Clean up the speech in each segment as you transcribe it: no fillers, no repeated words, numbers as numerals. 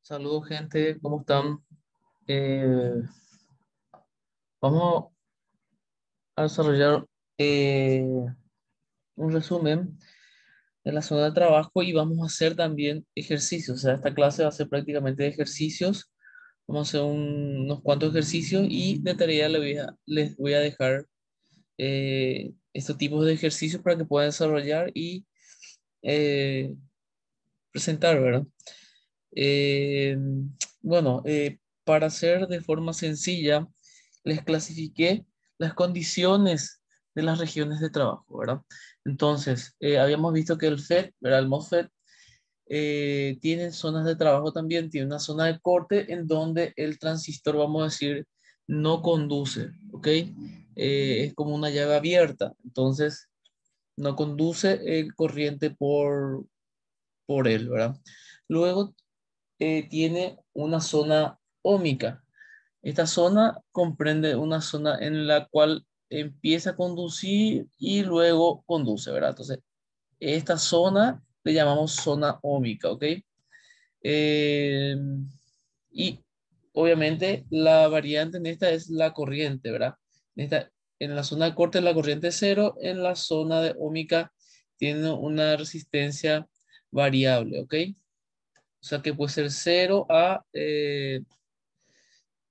Saludos, gente, ¿cómo están? Eh, Vamos a desarrollar un resumen de la zona de trabajo y vamos a hacer también ejercicios. O sea, esta clase va a ser prácticamente de ejercicios. Vamos a hacer unos cuantos ejercicios y de tarea les voy a dejar estos tipos de ejercicios para que puedan desarrollar y eh, presentar, ¿verdad? Eh, bueno, para hacer de forma sencilla, les clasifiqué las condiciones de las regiones de trabajo, ¿verdad? Entonces, habíamos visto que el FET, ¿verdad? El MOSFET, tiene zonas de trabajo también, tiene una zona de corte en donde el transistor, vamos a decir, no conduce, ¿ok? Es como una llave abierta, entonces no conduce el corriente por él, ¿verdad? Luego tiene una zona óhmica. Esta zona comprende una zona en la cual empieza a conducir y luego conduce, ¿verdad? Entonces, esta zona le llamamos zona óhmica, ¿ok? Eh, y obviamente la variante en esta es la corriente, ¿verdad? En la zona de corte la corriente es cero, en la zona de óhmica tiene una resistencia variable, ¿ok? O sea que puede ser cero a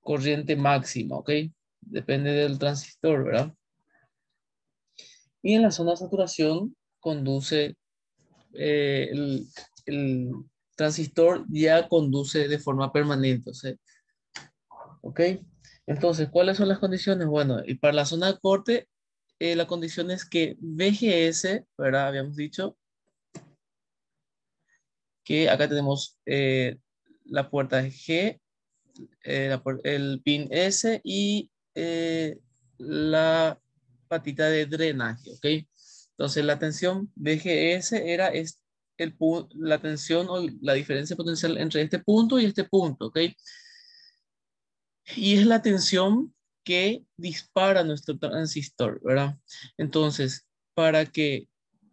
corriente máxima, ¿ok? Depende del transistor, ¿verdad? Y en la zona de saturación conduce, el transistor ya conduce de forma permanente, o sea, ¿ok? Entonces, ¿cuáles son las condiciones? Bueno, y para la zona de corte, la condición es que VGS, ¿verdad? Habíamos dicho que acá tenemos la puerta G, el pin S y la patita de drenaje, ¿ok? Entonces la tensión VGS la tensión o la diferencia potencial entre este punto y este punto, ¿ok? Y es la tensión que dispara nuestro transistor, ¿verdad? Entonces, para que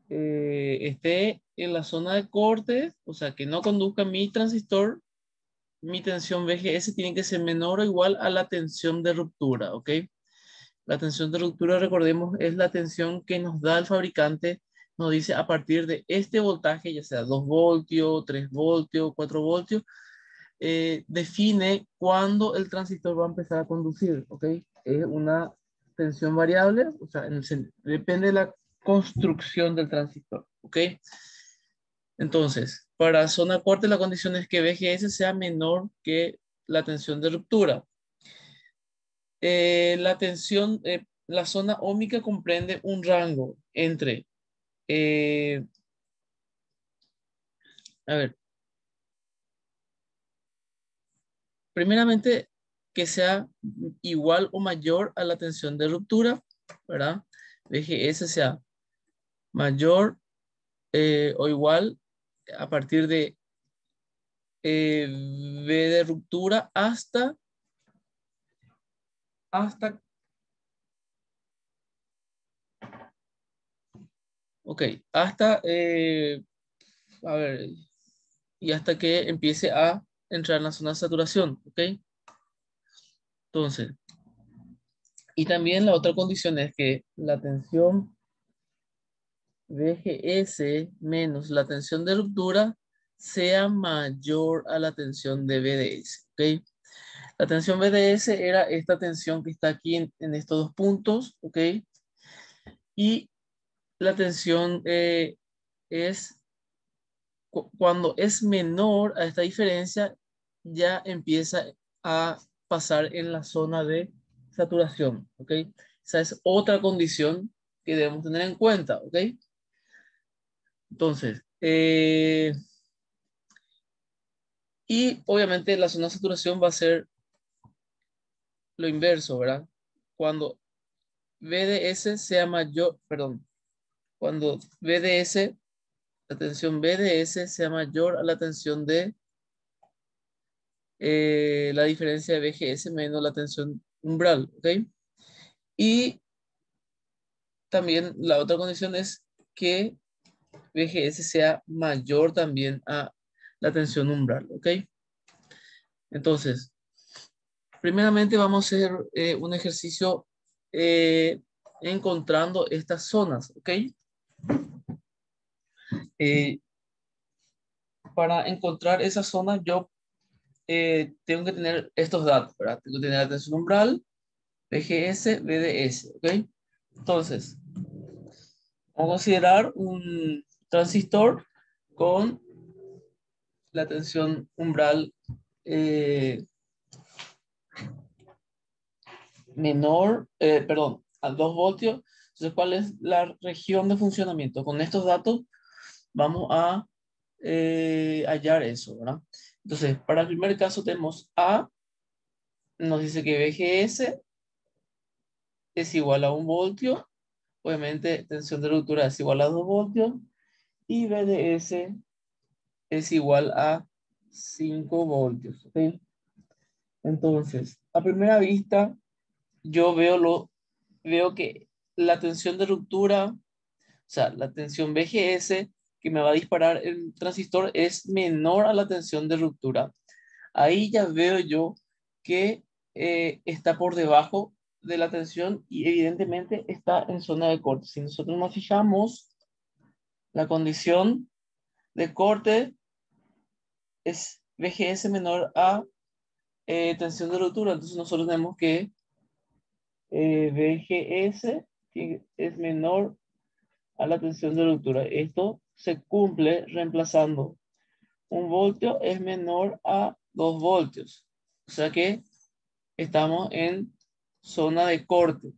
esté en la zona de corte, o sea, que no conduzca mi transistor, mi tensión VGS tiene que ser menor o igual a la tensión de ruptura, ¿ok? La tensión de ruptura, recordemos, es la tensión que nos da el fabricante, nos dice a partir de este voltaje, ya sea 2 voltios, 3 voltios, 4 voltios, define cuándo el transistor va a empezar a conducir, ¿ok? Es una tensión variable, o sea, depende de la construcción del transistor, ¿ok? Entonces, para zona corte la condición es que VGS sea menor que la tensión de ruptura. La zona óhmica comprende un rango entre, eh, a ver, primeramente que sea igual o mayor a la tensión de ruptura, ¿verdad? VGS sea mayor o igual a partir de V de ruptura hasta, ok, hasta, a ver, y hasta que empiece a entrar en la zona de saturación, ¿ok? Entonces, y también la otra condición es que la tensión VGS menos la tensión de ruptura sea mayor a la tensión de VDS, ¿ok? La tensión VDS era esta tensión que está aquí en estos dos puntos, ¿ok? Y la tensión es cuando es menor a esta diferencia, ya empieza a pasar en la zona de saturación, ¿ok? Esa es otra condición que debemos tener en cuenta, ¿ok? Entonces, y obviamente la zona de saturación va a ser lo inverso, ¿verdad? Cuando VDS sea mayor, perdón, cuando VDS, la tensión VDS sea mayor a la tensión de la diferencia de VGS menos la tensión umbral, ¿ok? Y también la otra condición es que VGS sea mayor también a la tensión umbral, ¿ok? Entonces, primeramente vamos a hacer un ejercicio encontrando estas zonas, ¿ok? Eh, para encontrar esas zonas, yo tengo que tener estos datos, ¿verdad? Tengo que tener la tensión umbral, VGS, VDS, ¿ok? Entonces, vamos a considerar un transistor con la tensión umbral eh, menor, perdón, a 2 voltios. Entonces, ¿cuál es la región de funcionamiento? Con estos datos vamos a hallar eso, ¿verdad? Entonces, para el primer caso tenemos A, nos dice que VGS es igual a 1 voltio, obviamente tensión de ruptura es igual a 2 voltios, y VDS es igual a 5 voltios, ¿ok? Entonces, a primera vista, yo veo que la tensión de ruptura, o sea, la tensión VGS que me va a disparar el transistor es menor a la tensión de ruptura. Ahí ya veo yo que está por debajo de la tensión y evidentemente está en zona de corte. Si nosotros nos fijamos, la condición de corte es VGS menor a tensión de ruptura. Entonces nosotros tenemos que VGS que es menor a la tensión de ruptura. Esto se cumple reemplazando 1 voltio es menor a 2 voltios. O sea que estamos en zona de corte.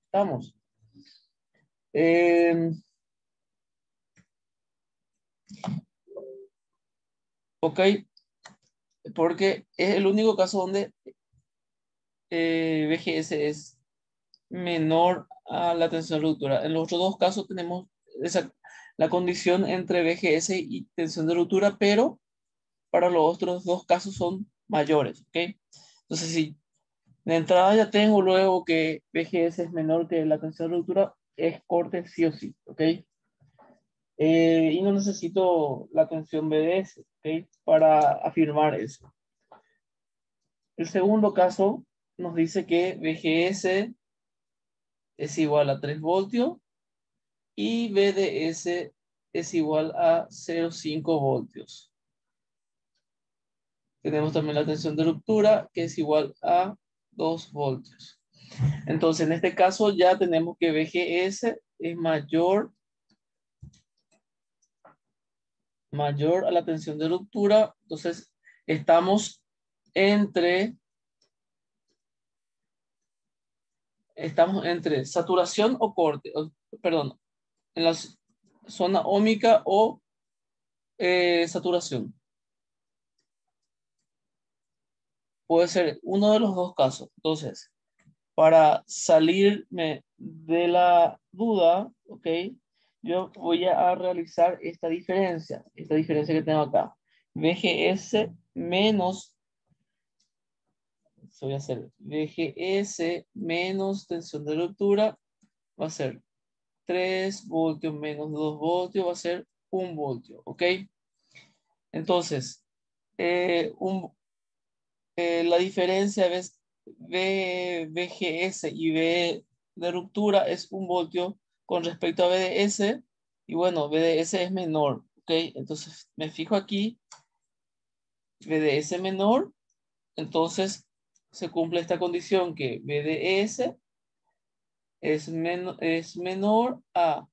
Estamos. Eh, ok, porque es el único caso donde VGS es menor a la tensión de ruptura. En los otros dos casos tenemos la condición entre VGS y tensión de ruptura, pero para los otros dos casos son mayores. ¿Ok? Entonces, si de entrada ya tengo luego que VGS es menor que la tensión de ruptura, es corte sí o sí. ¿Ok? Y no necesito la tensión BDS, ¿ok? Para afirmar eso. El segundo caso nos dice que VGS es igual a 3 voltios y VDS es igual a 0,5 voltios. Tenemos también la tensión de ruptura que es igual a 2 voltios. Entonces, en este caso ya tenemos que VGS es mayor a la tensión de ruptura. Entonces, estamos entre saturación o corte, perdón, en la zona óhmica o saturación. Puede ser uno de los dos casos. Entonces, para salirme de la duda, ¿ok? Yo voy a realizar esta diferencia que tengo acá. VGS menos, voy a hacer VGS menos tensión de ruptura, va a ser 3 voltios menos 2 voltios va a ser 1 voltio, ¿ok? Entonces, eh, un- la diferencia de VGS y V de ruptura es 1 voltio con respecto a VDS, y bueno, VDS es menor, ¿ok? Entonces, me fijo aquí, VDS menor, entonces se cumple esta condición que VDS es menor a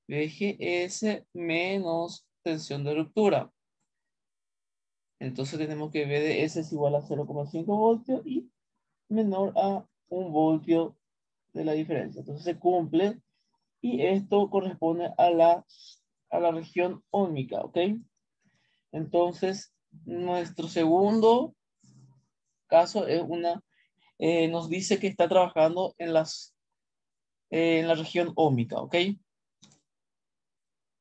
VGS menos tensión de ruptura. Entonces tenemos que VDS es igual a 0,5 voltios y menor a 1 voltio de la diferencia. Entonces se cumple y esto corresponde a la región óhmica, ¿ok? Entonces nuestro segundo caso es nos dice que está trabajando en la región óhmica, ¿ok?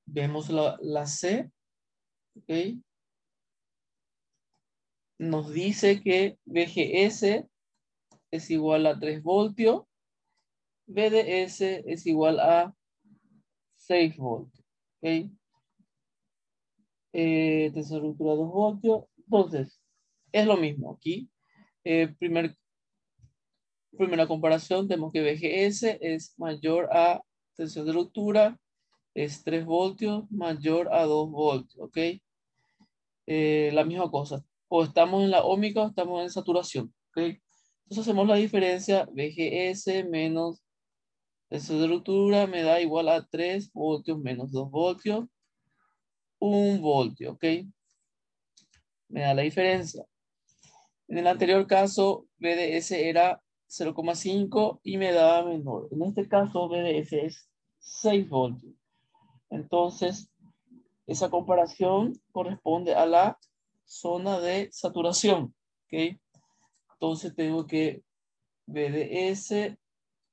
Vemos la C, ¿ok? Nos dice que VGS es igual a 3 voltios, VDS es igual a 6 voltios. ¿Ok? Tensión de ruptura 2 voltios. Entonces, es lo mismo aquí. Primera comparación, tenemos que VGS es mayor a tensión de ruptura, es 3 voltios mayor a 2 voltios, ¿ok? La misma cosa. O estamos en la óhmica o estamos en saturación, ¿ok? Entonces hacemos la diferencia, VGS menos tensión de ruptura me da igual a 3 voltios menos 2 voltios, 1 voltio, ¿ok? Me da la diferencia. En el anterior caso, BDS era 0,5 y me daba menor. En este caso, BDS es 6 voltios. Entonces, esa comparación corresponde a la zona de saturación. ¿Ok? Entonces, tengo que BDS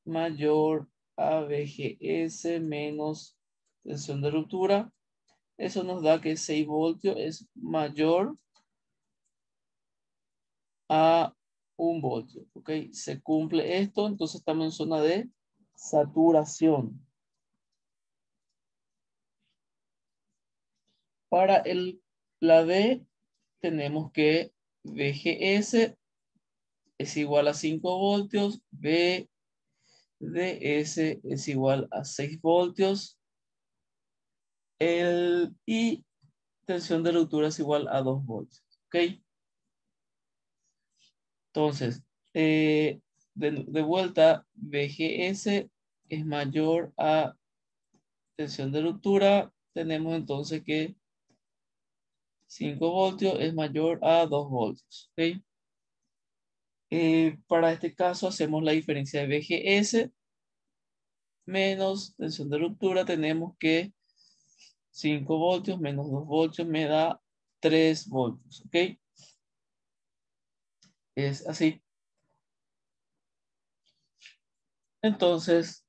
mayor a VGS menos tensión de ruptura. Eso nos da que 6 voltios es mayor a 1 voltio. ¿Ok? Se cumple esto, entonces estamos en zona de saturación. Para la D tenemos que VGS es igual a 5 voltios, VDS es igual a 6 voltios, y tensión de ruptura es igual a 2 voltios. ¿Ok? Entonces, de vuelta, VGS es mayor a tensión de ruptura. Tenemos entonces que 5 voltios es mayor a 2 voltios. ¿Ok? Para este caso hacemos la diferencia de VGS menos tensión de ruptura. Tenemos que 5 voltios menos 2 voltios me da 3 voltios. ¿Ok? Es así. Entonces,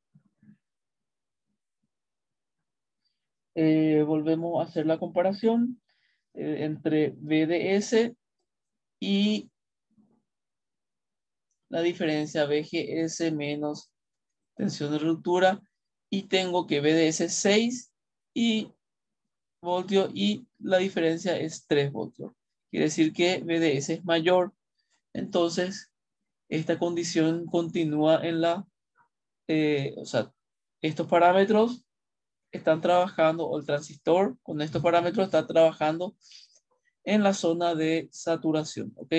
volvemos a hacer la comparación entre VDS y la diferencia VGS menos tensión de ruptura. Y tengo que VDS es 6 y voltios y la diferencia es 3 voltios. Quiere decir que VDS es mayor. Entonces, esta condición continúa en o sea, estos parámetros están trabajando, o el transistor con estos parámetros está trabajando en la zona de saturación, ¿ok?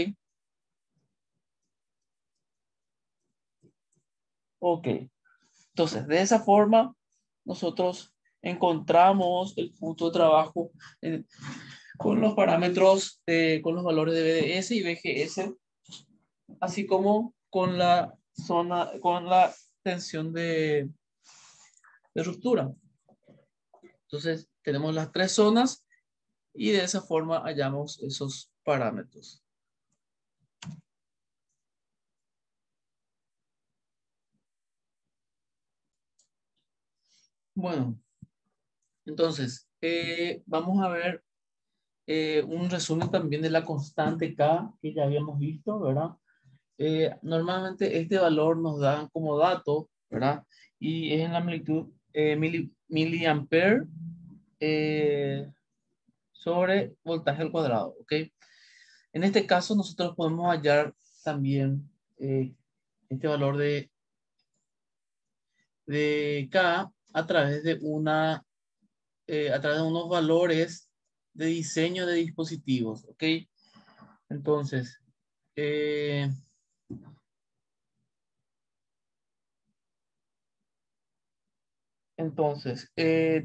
Ok. Entonces, de esa forma, nosotros encontramos el punto de trabajo con los parámetros, con los valores de BDS y VGS, así como con la zona, con la tensión de ruptura. Entonces, tenemos las tres zonas y de esa forma hallamos esos parámetros. Bueno, entonces, vamos a ver un resumen también de la constante K que ya habíamos visto, ¿verdad? Normalmente este valor nos da como dato, ¿verdad? Y es en la magnitud miliampere sobre voltaje al cuadrado, ¿ok? En este caso nosotros podemos hallar también este valor de K a través de a través de unos valores de diseño de dispositivos, ¿ok? Entonces, eh,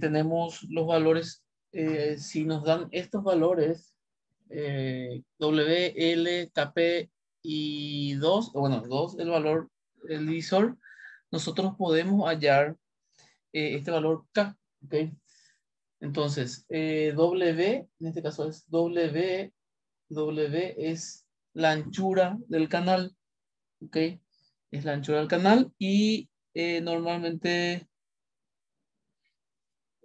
tenemos los valores, si nos dan estos valores, W, L, KP y 2, bueno, 2 el valor, el divisor, nosotros podemos hallar este valor K, ¿ok? Entonces, W, en este caso es W es la anchura del canal, ¿ok? Es la anchura del canal y normalmente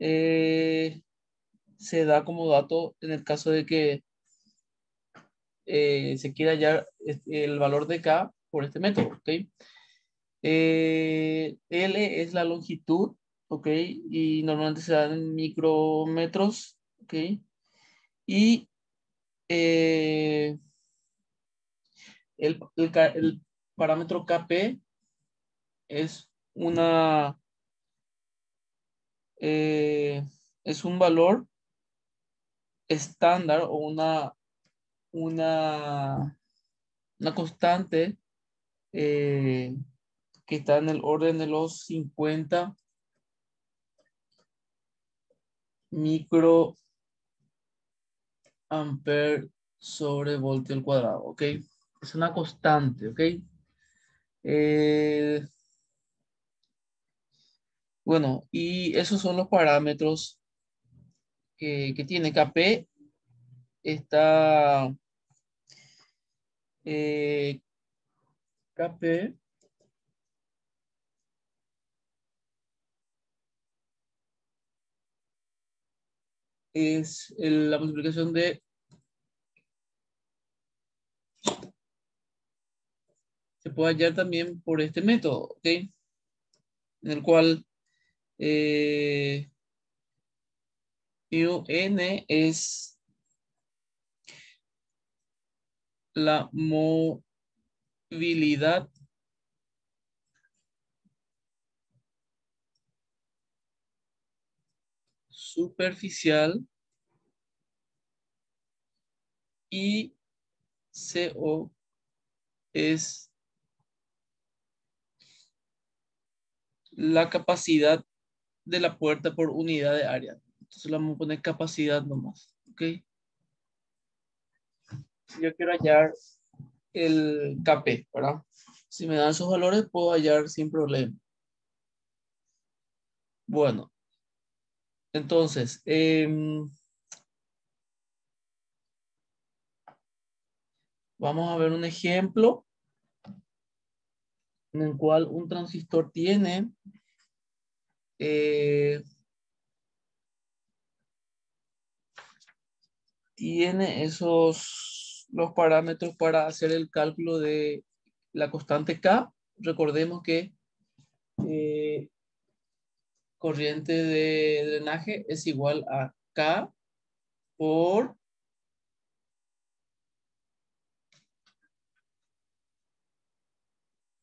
eh, se da como dato en el caso de que se quiera hallar el valor de K por este método, ¿ok? L es la longitud, ¿ok? Y normalmente se da en micrómetros, ¿ok? Y eh, el parámetro KP es eh, es un valor estándar o una, una constante eh, que está en el orden de los 50 microamperes sobre voltio al cuadrado, ¿ok? Es una constante, ¿ok? Eh, bueno, y esos son los parámetros que tiene KP. Está eh, KP es la multiplicación se puede hallar también por este método, ¿ok? En el cual eh, n es la movilidad superficial y CO es la capacidad de la puerta por unidad de área. Entonces le vamos a poner capacidad nomás, ¿ok? Si yo quiero hallar el KP, ¿verdad? Si me dan esos valores, puedo hallar sin problema. Bueno, entonces, vamos a ver un ejemplo en el cual un transistor eh, tiene los parámetros para hacer el cálculo de la constante K. Recordemos que eh, corriente de drenaje es igual a K por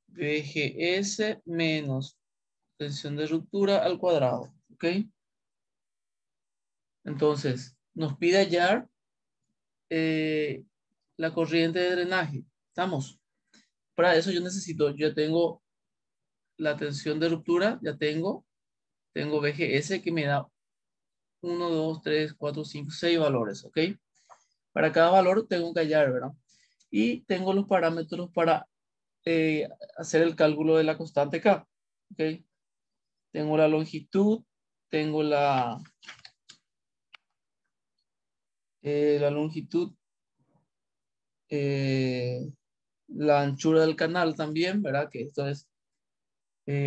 VGS menos tensión de ruptura al cuadrado. ¿Ok? Entonces, nos pide hallar eh, la corriente de drenaje. ¿Estamos? Para eso yo necesito, ya tengo la tensión de ruptura, tengo VGS que me da 1, 2, 3, 4, 5, 6 valores, ¿ok? Para cada valor tengo que hallar, ¿verdad? Y tengo los parámetros para eh, hacer el cálculo de la constante K, ¿ok? Tengo la longitud, tengo la longitud, eh, la anchura del canal también, ¿verdad? Que esto es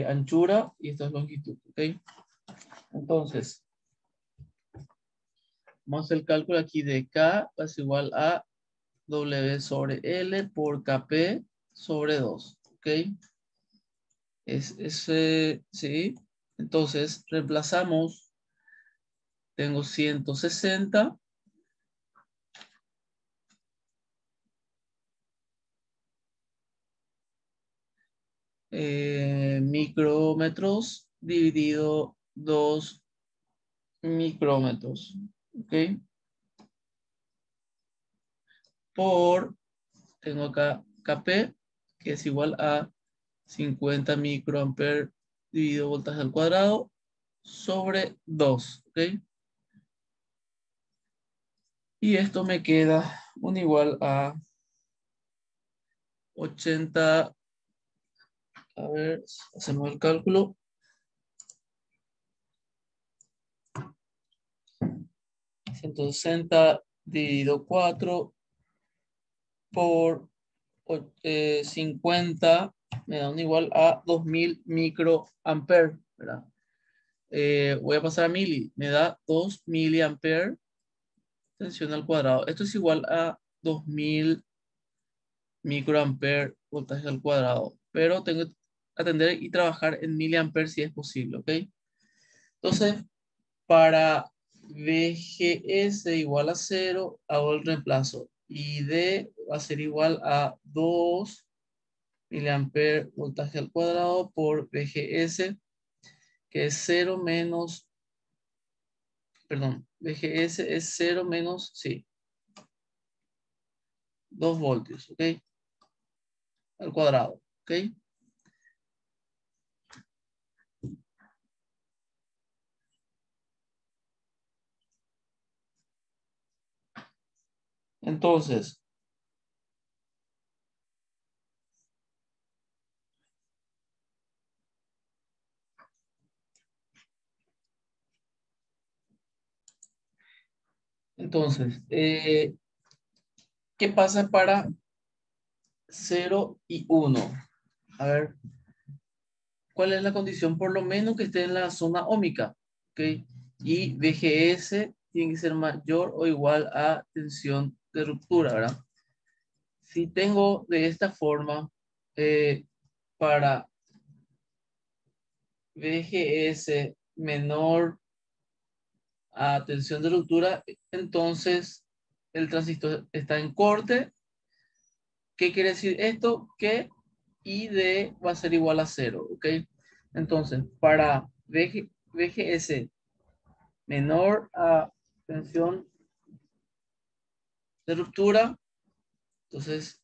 anchura y esto es longitud, ¿ok? Entonces, vamos a hacer el cálculo aquí de K es igual a W sobre L por KP sobre 2, ¿ok? Sí. Entonces, reemplazamos, tengo 160 micrómetros dividido 2 micrómetros, ¿ok? Por, tengo acá KP, que es igual a 50 microamperes dividido voltaje al cuadrado sobre 2, ¿ok? Y esto me queda un igual a 80, a ver, hacemos el cálculo, 160 dividido 4 por 50 me da un igual a 2000 microamperes, ¿verdad? Voy a pasar a mili, me da 2 miliamperes tensión al cuadrado. Esto es igual a 2000 microamperes voltaje al cuadrado, pero tengo que atender y trabajar en miliamperes si es posible, ¿ok? Entonces, para VGS igual a 0, hago el reemplazo. y D va a ser igual a 2 miliamperes voltaje al cuadrado por VGS, que es 0 menos, perdón, VGS es 0 menos, sí, 2 voltios, ¿ok? Al cuadrado, ¿ok? Entonces, ¿qué pasa para 0 y 1? A ver, ¿cuál es la condición? Por lo menos que esté en la zona óhmica, ¿ok? Y VGS tiene que ser mayor o igual a tensión de ruptura, ¿verdad? Si tengo de esta forma, para VGS menor a tensión de ruptura, entonces el transistor está en corte. ¿Qué quiere decir esto? Que ID va a ser igual a 0, ¿ok? Entonces, para VGS menor a tensión de ruptura, entonces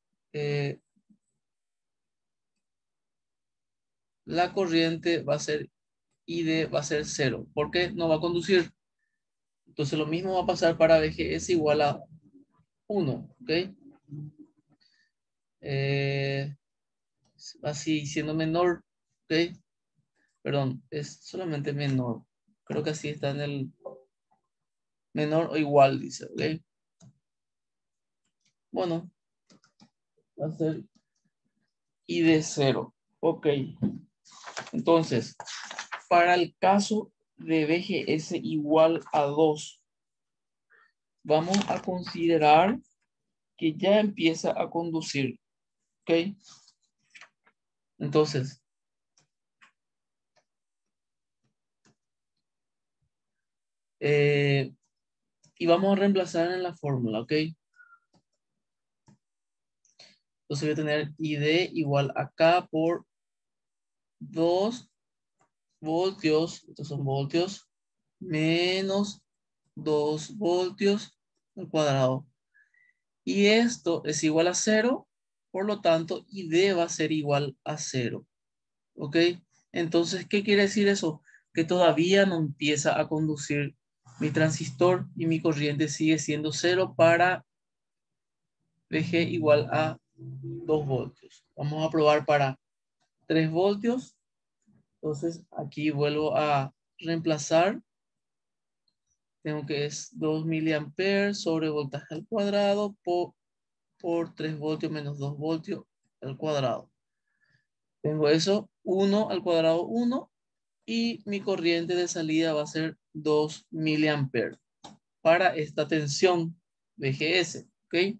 la corriente va a ser ID va a ser 0. ¿Por qué? No va a conducir. Entonces lo mismo va a pasar para VGS igual a 1, ¿ok? Eh, Así siendo menor, ¿ok? Perdón, es solamente menor. Creo que así está en el menor o igual, dice, ¿ok? Bueno, va a ser I de 0. Ok, entonces, para el caso de VGS igual a 2, vamos a considerar que ya empieza a conducir, ¿ok? Entonces, eh, y vamos a reemplazar en la fórmula, ¿ok? Entonces voy a tener ID igual a K por 2 voltios, estos son voltios, menos 2 voltios al cuadrado. Y esto es igual a 0, por lo tanto, ID va a ser igual a 0. ¿Ok? Entonces, ¿qué quiere decir eso? Que todavía no empieza a conducir mi transistor y mi corriente sigue siendo 0 para VG igual a 2 voltios. Vamos a probar para 3 voltios. Entonces, aquí vuelvo a reemplazar. Tengo que es 2 miliamperes sobre voltaje al cuadrado por 3 voltios menos 2 voltios al cuadrado. Tengo eso, 1 al cuadrado 1 y mi corriente de salida va a ser 2 miliamperes para esta tensión VGS, ¿ok?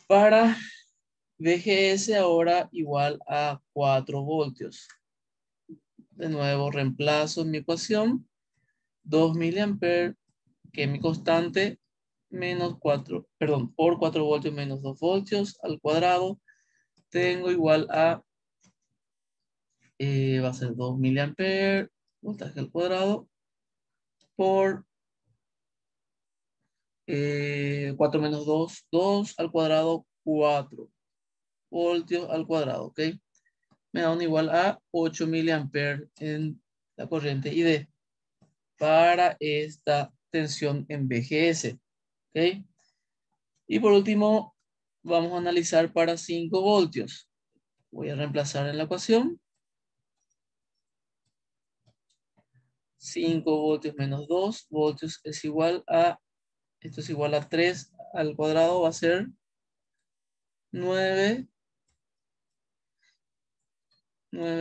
Para VGS ahora igual a 4 voltios. De nuevo reemplazo en mi ecuación 2 miliamperes, que es mi constante, menos 4, perdón, por 4 voltios menos 2 voltios al cuadrado, tengo igual a, va a ser 2 miliamperes, voltaje al cuadrado, por 4 menos 2, 2 al cuadrado, 4 voltios al cuadrado, ¿ok? Me da un igual a 8 miliamperes en la corriente ID para esta tensión en VGS, ¿ok? Y por último, vamos a analizar para 5 voltios. Voy a reemplazar en la ecuación. 5 voltios menos 2 voltios es igual a, esto es igual a 3 al cuadrado, va a ser 9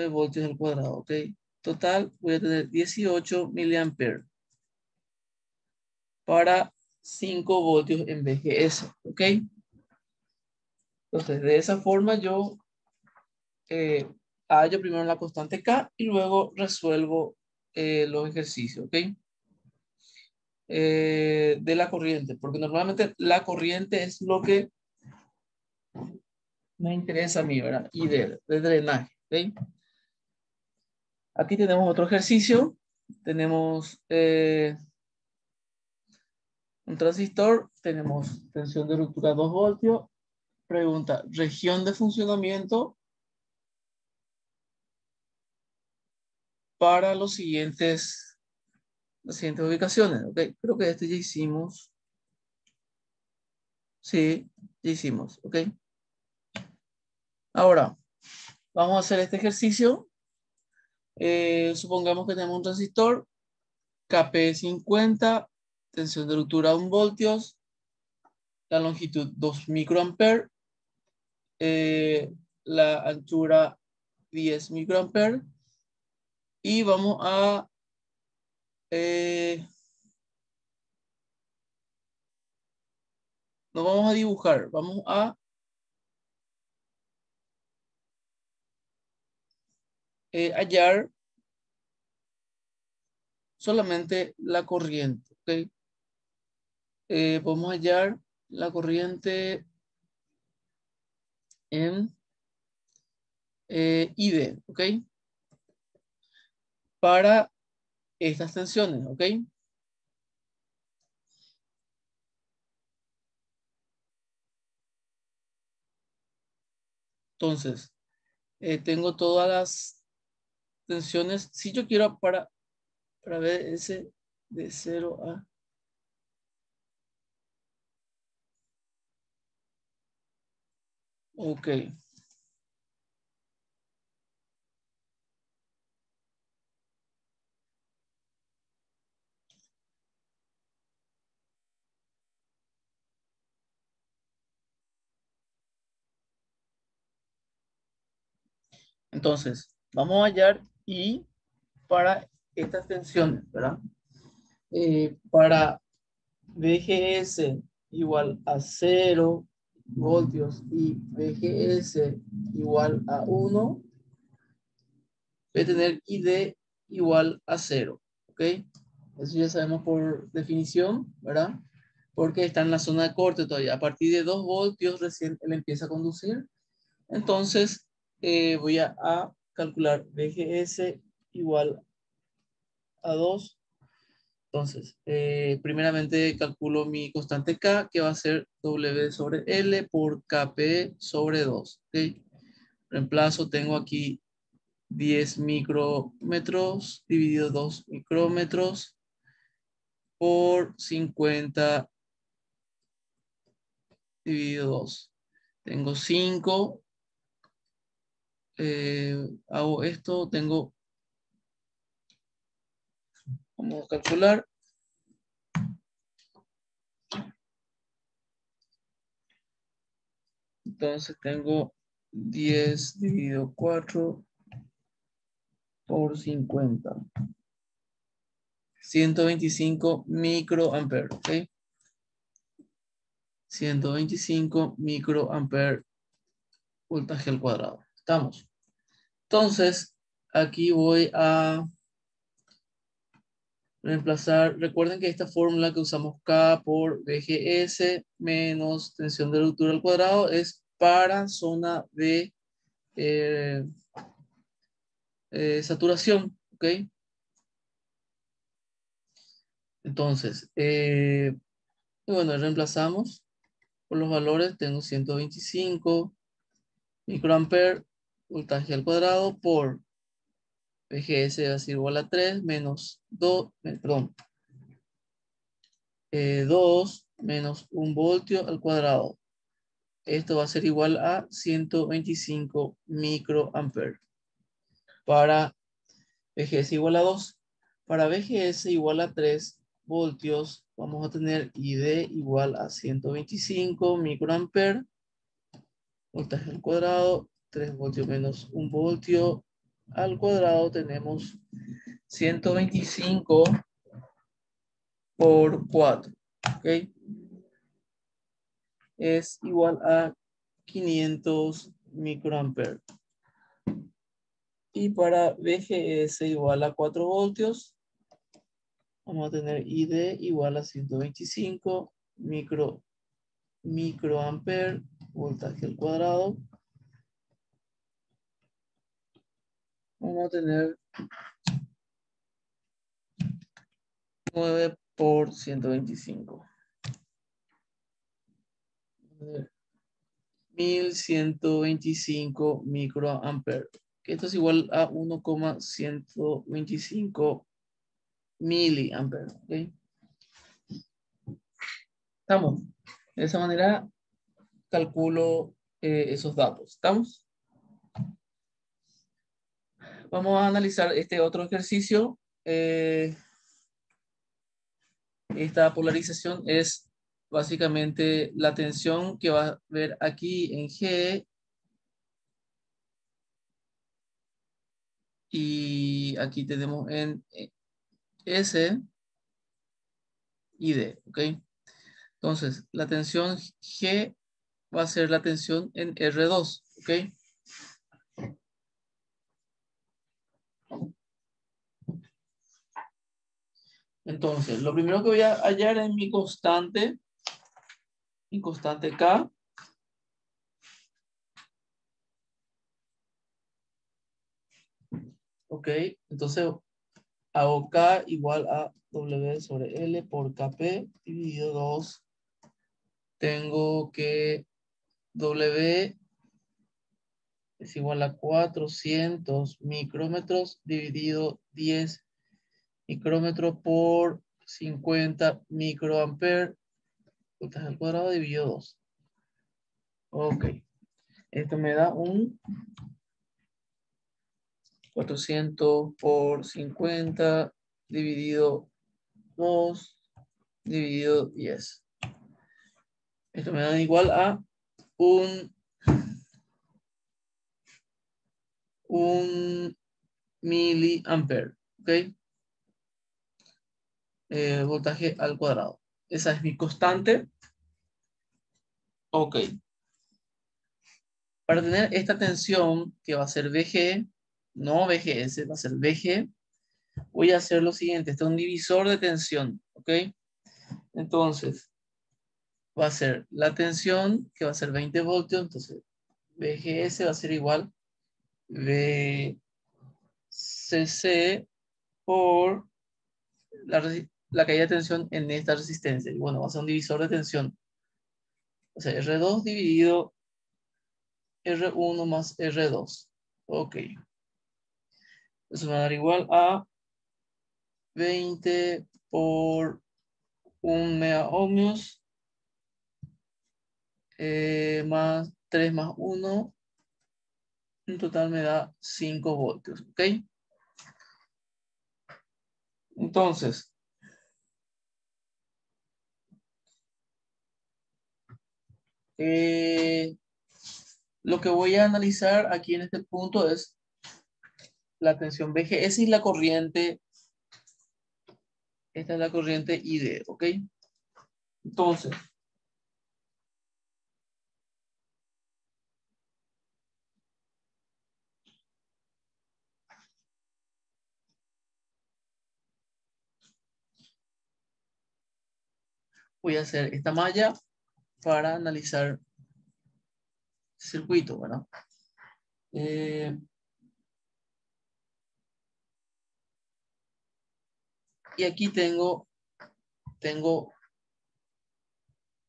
voltios al cuadrado, ¿ok? Total, voy a tener 18 miliamperes para 5 voltios en VGS, ¿ok? Entonces, de esa forma yo hallo primero la constante K y luego resuelvo los ejercicios, ¿ok? de la corriente, porque normalmente la corriente es lo que me interesa a mí, ¿verdad? Y de drenaje, ¿ok? Aquí tenemos otro ejercicio. Tenemos un transistor, tenemos tensión de ruptura 2 voltios. Pregunta, región de funcionamiento para las siguientes ubicaciones, ¿ok? Creo que este ya hicimos. Sí, ya hicimos, ¿ok? Ahora, vamos a hacer este ejercicio. Supongamos que tenemos un transistor KP50, tensión de ruptura 1 voltios, la longitud 2 microamperes, la anchura 10 microamperes y vamos a no vamos a dibujar, vamos a hallar solamente la corriente, ¿ok? Podemos hallar la corriente en ID, ¿ok? Para estas tensiones, ¿ok? Entonces, tengo todas las tensiones. Si yo quiero para ver ese de 0 a... Ok. Entonces, vamos a hallar I para estas tensiones, ¿verdad? Para VGS igual a 0 voltios y VGS igual a 1, voy a tener ID igual a 0, ¿ok? Eso ya sabemos por definición, ¿verdad? Porque está en la zona de corte todavía. A partir de 2 voltios recién él empieza a conducir. Entonces, voy a calcular VGS igual a 2. Entonces, primeramente calculo mi constante K, que va a ser W sobre L por KP sobre 2. ¿Ok? Reemplazo, tengo aquí 10 micrómetros dividido 2 micrómetros por 50 dividido 2. Tengo 5. Hago esto, vamos a calcular. Entonces tengo 10 dividido 4 por 50. 125 microamperes, ¿ok? 125 microamperes voltaje al cuadrado. Estamos. Entonces, aquí voy a reemplazar. Recuerden que esta fórmula que usamos K por VGS menos tensión de ruptura al cuadrado es para zona de eh, saturación, ¿ok? Entonces, bueno, reemplazamos por los valores. Tengo 125 microamperes voltaje al cuadrado por VGS va a ser igual a 3 menos 2, perdón, 2 menos 1 voltio al cuadrado. Esto va a ser igual a 125 microamperes. Para VGS igual a 2. Para VGS igual a 3 voltios, vamos a tener ID igual a 125 microamperes. Voltaje al cuadrado, 3 voltios menos 1 voltio al cuadrado, tenemos 125 por 4, ¿ok? Es igual a 500 microamperes. Y para VGS igual a 4 voltios, Vamos a tener ID igual a 125 microampere, voltaje al cuadrado. Vamos a tener 9 por 125. 1125 microampere. Que esto es igual a 1,125 miliampere. ¿Okay? Estamos. De esa manera calculo esos datos. ¿Estamos? Vamos a analizar este otro ejercicio. Esta polarización es básicamente la tensión que va a ver aquí en G y aquí tenemos en S y D. ¿Ok? Entonces, la tensión G va a ser la tensión en R2. ¿Ok? Entonces, lo primero que voy a hallar es mi constante K. Ok, entonces hago K igual a W sobre L por KP dividido 2. Tengo que W es igual a 400 micrómetros dividido 10 micrómetros por 50 microampere voltaje al cuadrado dividido 2. Ok, esto me da un 400 por 50 dividido 2 dividido 10. Esto me da igual a un miliampere. ¿Ok? Voltaje al cuadrado. Esa es mi constante. Ok. Para tener esta tensión que va a ser VG, no VGS, va a ser VG, voy a hacer lo siguiente. Este es un divisor de tensión. ¿Ok? Entonces, va a ser la tensión que va a ser 20 voltios. Entonces, VGS va a ser igual VCC por la caída de tensión en esta resistencia. Y bueno, va a ser un divisor de tensión. O sea, R2 dividido R1 más R2. Ok. Eso me va a dar igual a 20 por 1 mega ohmios más 3 más 1. En total me da 5 voltios. Ok. Entonces, lo que voy a analizar aquí en este punto es la tensión VG. Esa es la corriente. Esta es la corriente ID. Ok. Entonces, voy a hacer esta malla para analizar el circuito, ¿verdad? Y aquí tengo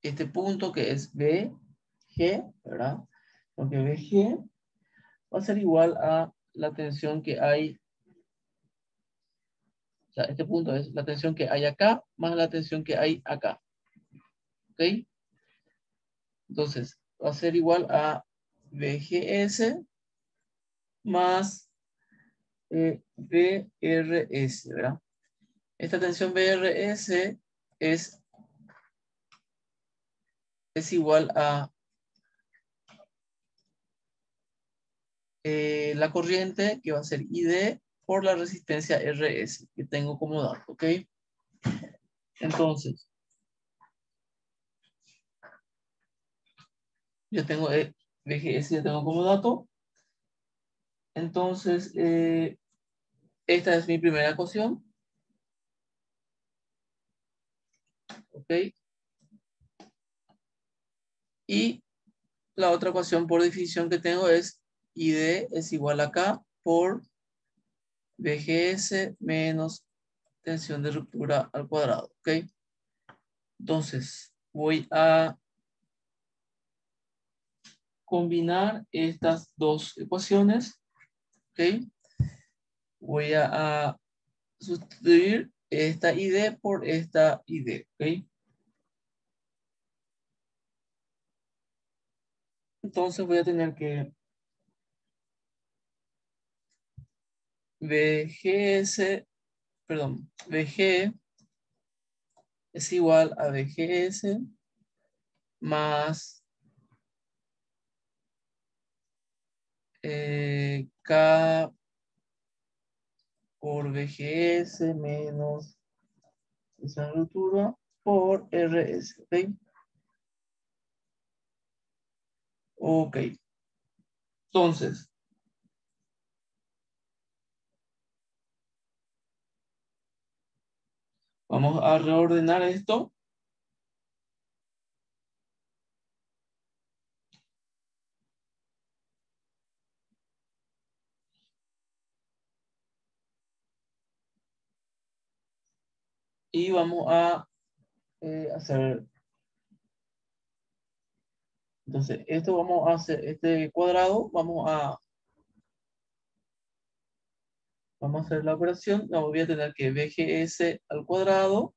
este punto que es BG, ¿verdad? Porque BG va a ser igual a la tensión que hay, o sea, este punto es la tensión que hay acá más la tensión que hay acá. ¿Ok? Entonces, va a ser igual a BGS más BRS, ¿verdad? Esta tensión BRS es igual a la corriente que va a ser ID por la resistencia RS que tengo como dato, ¿ok? Entonces, yo tengo VGS, ya tengo como dato. Entonces, esta es mi primera ecuación. ¿ok? Y la otra ecuación por definición que tengo es ID es igual a K por VGS menos tensión de ruptura al cuadrado, ¿ok? Entonces, voy a combinar estas dos ecuaciones, ¿ok? Voy a sustituir esta ID por esta ID, ¿ok? Entonces voy a tener que VGS, perdón, VG es igual a VGS más K por VGS menos esa ruptura por RS, ¿ok? Ok, entonces vamos a reordenar esto. Y vamos a hacer, entonces esto vamos a hacer, este cuadrado, vamos a hacer la operación, no, voy a tener que VGS al cuadrado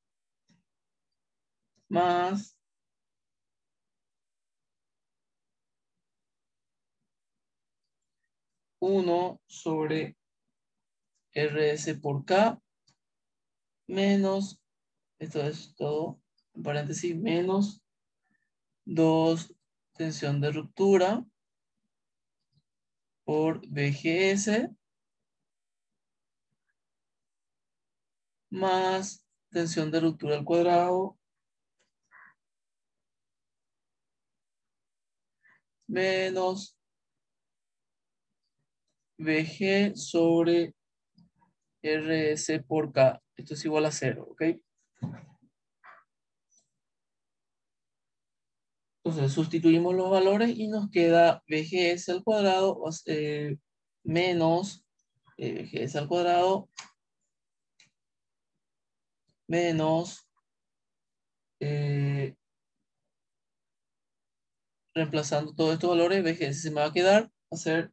más 1 sobre RS por K menos, esto es todo, en paréntesis, menos 2 tensión de ruptura por VGS más tensión de ruptura al cuadrado menos VG sobre RS por K. Esto es igual a 0, ¿ok? Entonces sustituimos los valores y nos queda VGS al cuadrado menos VGS al cuadrado menos eh, reemplazando todos estos valores, VGS se me va a quedar a ser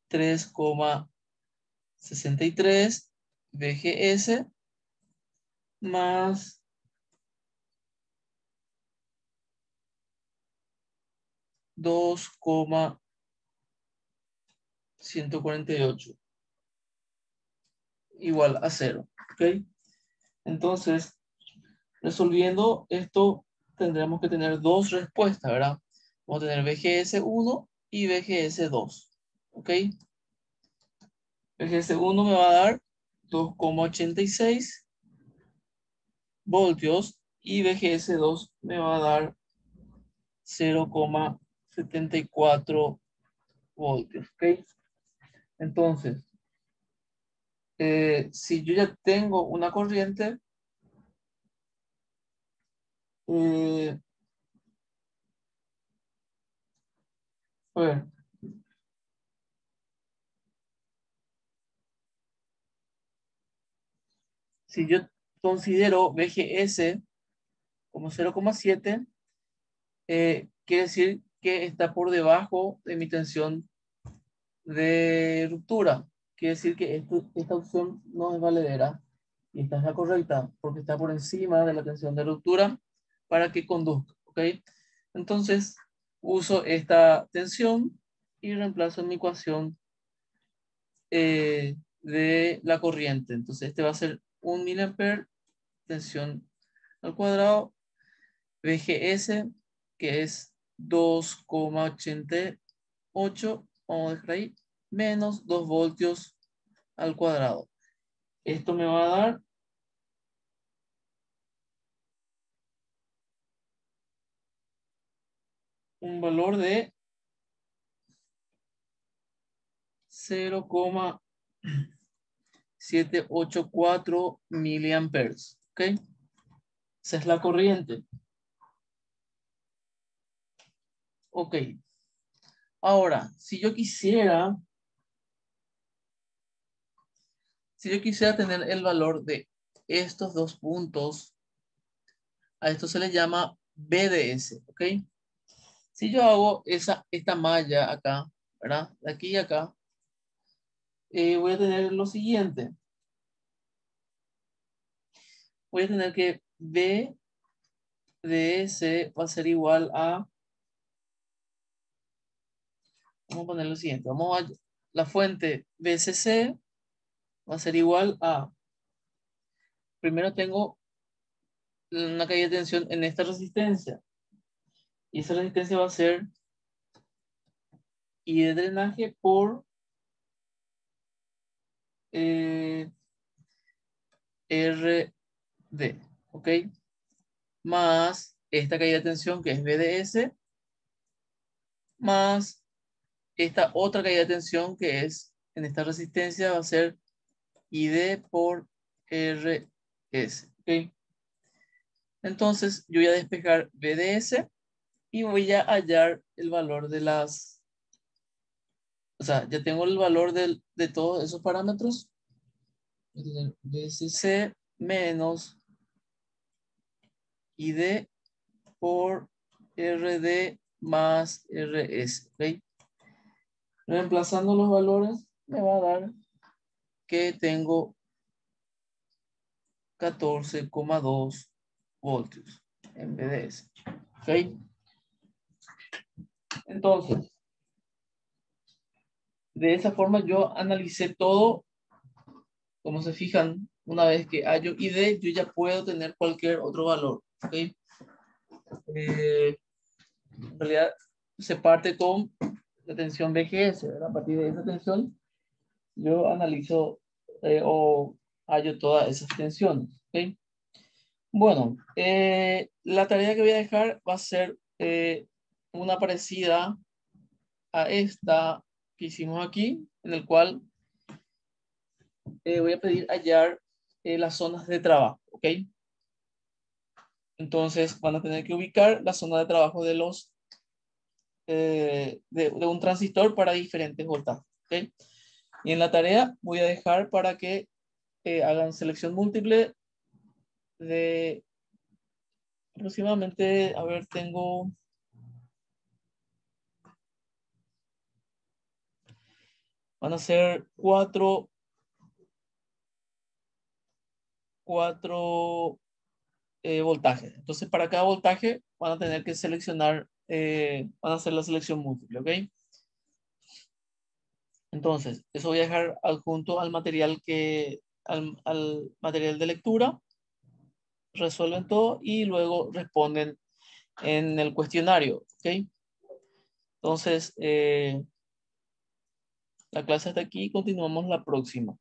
3,63 VGS más 2,148 igual a 0, ¿ok? Entonces, resolviendo esto, tendremos que tener dos respuestas, ¿verdad? Vamos a tener VGS1 y VGS2, ¿ok? VGS1 me va a dar 2,86 voltios y VGS2 me va a dar 0,74 voltios, ¿ok? Entonces, si yo ya tengo una corriente, eh, a ver, si yo considero VGS como 0,7, quiere decir que está por debajo de mi tensión de ruptura. Quiere decir que esta opción no es valedera y esta es la correcta porque está por encima de la tensión de ruptura para que conduzca, ¿ok? Entonces, uso esta tensión y reemplazo en mi ecuación de la corriente. Entonces, este va a ser 1 miliampere, tensión al cuadrado, VGS, que es 2,88, vamos a dejar ahí, menos 2 voltios al cuadrado. Esto me va a dar un valor de 0,784 miliamperes. ¿Ok? Esa es la corriente. Ok. Ahora, si yo quisiera tener el valor de estos dos puntos, a esto se le llama BDS, ¿ok? Si yo hago esta malla acá, ¿verdad? De aquí y acá, voy a tener lo siguiente. Voy a tener que BDS va a ser igual a, vamos a poner lo siguiente, la fuente BCC va a ser igual a, primero tengo una caída de tensión en esta resistencia, y esa resistencia va a ser I de drenaje por RD, ¿ok? Más esta caída de tensión que es BDS, más esta otra caída de tensión que es en esta resistencia va a ser ID por RS, ¿ok? Entonces yo voy a despejar BDS y voy a hallar el valor de o sea, ya tengo el valor de todos esos parámetros. BCC menos ID por RD más RS, ¿ok? Reemplazando los valores me va a dar que tengo 14,2 voltios en vez de ese. ¿Ok? Entonces, de esa forma yo analicé todo. Como se fijan, una vez que hallo ID, yo ya puedo tener cualquier otro valor. ¿Ok? En realidad se parte con la tensión BGS, ¿verdad? A partir de esa tensión, yo analizo o hallo todas esas tensiones. ¿Ok? Bueno, la tarea que voy a dejar va a ser una parecida a esta que hicimos aquí, en el cual voy a pedir hallar las zonas de trabajo, ¿ok? Entonces van a tener que ubicar la zona de trabajo de un transistor para diferentes voltajes, ¿ok? Y en la tarea voy a dejar para que hagan selección múltiple de aproximadamente, a ver, van a ser cuatro voltajes. Entonces, para cada voltaje van a tener que seleccionar, van a hacer la selección múltiple, ¿ok? Entonces, eso voy a dejar adjunto al material de lectura, resuelven todo y luego responden en el cuestionario, ¿ok? Entonces, la clase hasta aquí, continuamos la próxima.